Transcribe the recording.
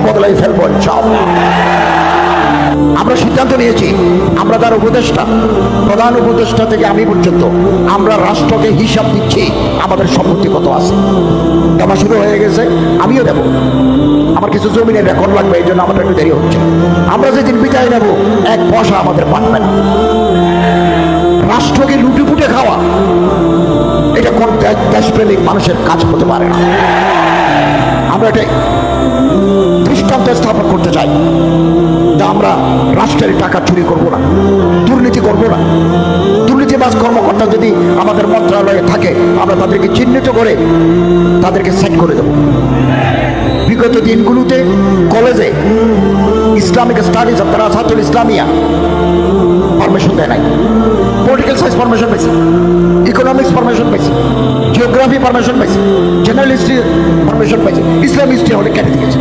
বদলাই ফেলবো ইনশাআল্লাহ। আমরা সিদ্ধান্ত নিয়েছি, আমরা যার উপদেষ্টা, প্রধান উপদেষ্টা থেকে আমি পর্যন্ত, আমরা রাষ্ট্রকে হিসাব দিচ্ছি আমাদের সম্পত্তি কত আছে। দেওয়া শুরু হয়ে গেছে, আমিও দেব। আমার কিছু জমিনের রেকর্ড লাগবে, এই জন্য আমাদের একটু দেরি হচ্ছে। আমরা যেদিন বিদায় নেব, এক পয়সা আমাদের পাঠবে না। রাষ্ট্রকে লুটেপুটে খাওয়া, এটা কোন দেশপ্রেমিক মানুষের কাজ হতে পারে না। আমরা এটা দৃষ্টান্ত স্থাপন করতে চাই যে আমরা রাষ্ট্রের টাকা চুরি করব না, দুর্নীতি করব না। দুর্নীতিবাজ কর্মকর্তা যদি আমাদের মন্ত্রণালয়ে থাকে, আমরা তাদেরকে চিহ্নিত করে তাদেরকে সেট করে দেব। বিগত দিনগুলোতে কলেজে Islamic studies of Darasatul Islamia permission দেয় নাই, পলিটিক্যাল সায়েন্স পারমিশন পাইছে, ইকোনমিক্স পারমিশন পাইছে, জিওগ্রাফি পারমিশন পাইছে, জেনারেল হিস্ট্রি পারমিশন পাইছে, ইসলাম হিস্ট্রি আমাদের কেটে দিয়েছে।